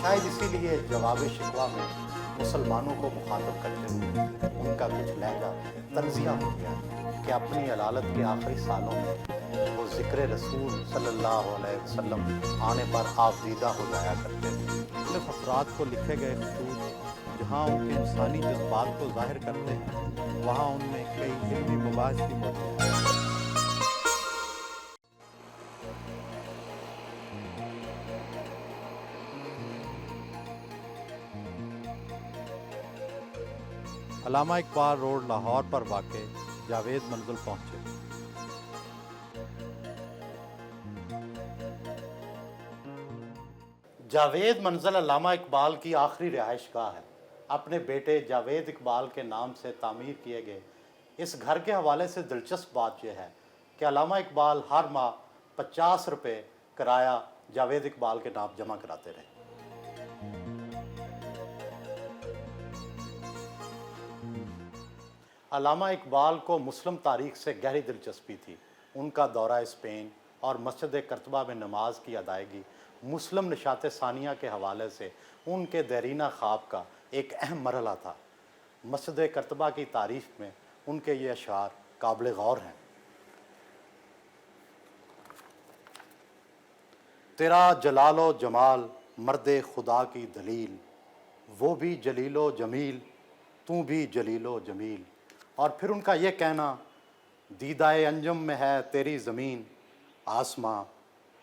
शायद इसीलिए जवाब शिकवा में मुसलमानों को मुखातब करते हुए उनका कुछ लहजा तंजिया हो गया कि अपनी अलालत के आखिरी सालों में वो ज़िक्र रसूल सल्लल्लाहु अलैहि वसल्लम आने पर आप दीदा हो जाया करते थे। मुख्तलिफ अफराद को लिखे गए खतूत जहाँ उनके इंसानी जज्बात को ज़ाहिर करते हैं, वहाँ उनमें कई इल्मी मबाहिस भी मौजूद हैं। अल्लामा इकबाल रोड लाहौर पर वाक़े जावेद मंजिल पहुँचे। जावेद मंजिल अल्लामा इकबाल की आखिरी रिहाइशगाह है। अपने बेटे जावेद इकबाल के नाम से तामीर किए गए इस घर के हवाले से दिलचस्प बात यह है कि अल्लामा इकबाल हर माह 50 रुपये किराया जावेद इकबाल के नाम जमा कराते रहे। अल्लामा इकबाल को मुस्लिम तारीख से गहरी दिलचस्पी थी। उनका दौरा स्पेन और मस्जिद करतबा में नमाज की अदायगी मुस्लिम नशात सानिया के हवाले से उनके देरीना ख्वाब का एक अहम मरहला था। मस्जिद करतबा की तारीफ में उनके ये अशार काबिल गौर हैं। तेरा जलालो जमाल मर्द खुदा की दलील, वो भी जलीलो जमील तू भी जलीलो जमील। और फिर उनका ये कहना, दीदाए अंजम में है तेरी ज़मीन आसमां,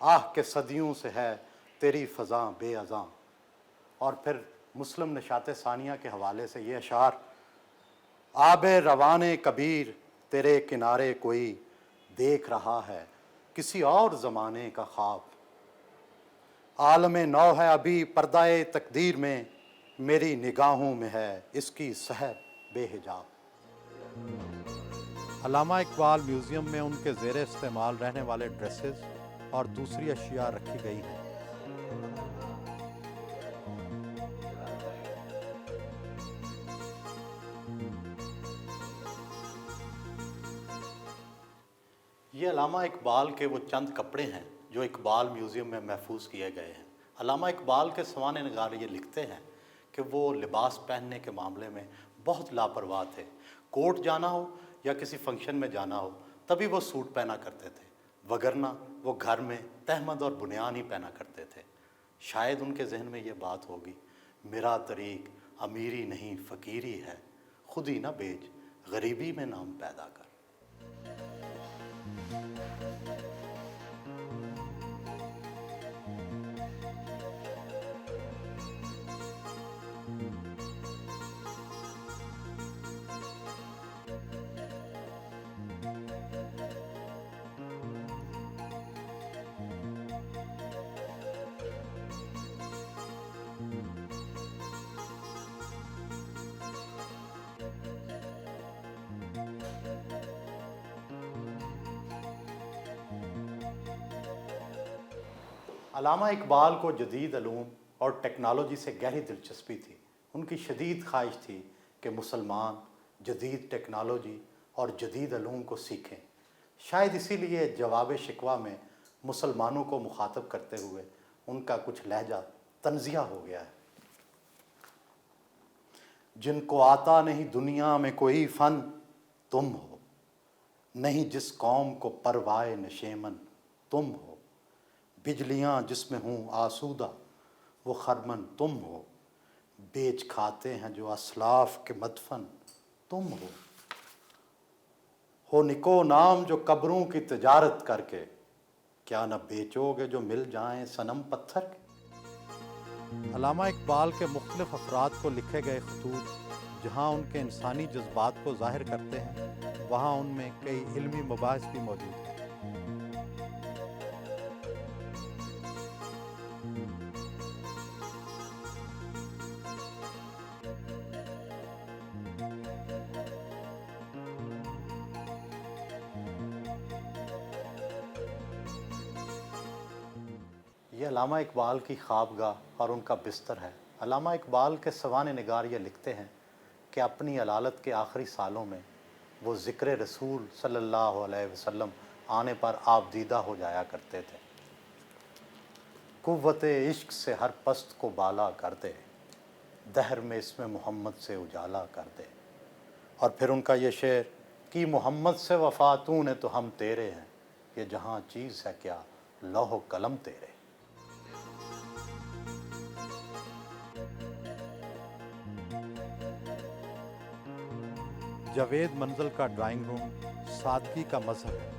आह के सदियों से है तेरी फ़ज़ां बेअज़ां। और फिर मुस्लिम नशात सानिया के हवाले से ये अशार, आबे रवाने कबीर तेरे किनारे कोई देख रहा है किसी और ज़माने का ख्वाब। आलम नौ है अभी पर्दाए तकदीर में, मेरी निगाहों में है इसकी सहर बेहिजाब। अल्लामा इकबाल म्यूज़ियम में उनके ज़ेर इस्तेमाल रहने वाले ड्रेसेस और दूसरी अशिया रखी गई हैं। ये अल्लामा इकबाल के वो चंद कपड़े हैं जो इकबाल म्यूज़ियम में महफूज किए गए हैं। अल्लामा इकबाल के सवाने निगार ये लिखते हैं कि वो लिबास पहनने के मामले में बहुत लापरवाह थे। कोर्ट जाना हो या किसी फंक्शन में जाना हो तभी वो सूट पहना करते थे, वगरना वो घर में तहमद और बुनियान ही पहना करते थे। शायद उनके जहन में ये बात होगी, मेरा तरीक़ अमीरी नहीं फ़कीरी है, खुद ही ना बेच गरीबी में नाम पैदा कर। अल्लामा इकबाल को जदीद अलूम और टेक्नोलॉजी से गहरी दिलचस्पी थी। उनकी शदीद ख्वाहिश थी कि मुसलमान जदीद टेक्नोलॉजी और जदीद अलूम को सीखें। शायद इसीलिए जवाब शिकवा में मुसलमानों को मुखातब करते हुए उनका कुछ लहजा तंजिया हो गया है। जिनको आता नहीं दुनिया में कोई फ़न तुम हो, नहीं जिस कौम को परवाए नशेमन तुम हो। बिजलियाँ जिसमें हूँ आसूदा वो खरमन तुम बेच खाते हैं जो असलाफ के मदफन तुम हो निको नाम जो कब्रों की तिजारत करके, क्या न बेचोगे जो मिल जाएं सनम पत्थर के। अल्लामा इकबाल के मुख्तलिफ अफराद को लिखे गए खतूत जहाँ उनके इंसानी जज्बात को ज़ाहिर करते हैं, वहाँ उनमें कई इल्मी मबाहिस भी मौजूद हैं। ये अल्लामा इकबाल की ख्वाबगाह और उनका बिस्तर है। अल्लामा इकबाल के सवाने निगार ये लिखते हैं कि अपनी अलालत के आखिरी सालों में वो ज़िक्र रसूल सल्लल्लाहु अलैहि वसल्लम आने पर आप दीदा हो जाया करते थे। قوت عشق سے ہر پست کو بالا کر دے، دہر میں اس میں محمد سے اجالا کر دے۔ اور پھر ان کا یہ شعر کہ محمد سے وفا تو نے تو ہم تیرے ہیں، یہ جہاں چیز ہے کیا لوح و قلم تیرے۔ جاوید منزل کا ڈرائنگ روم سادگی کا مظہر ہے۔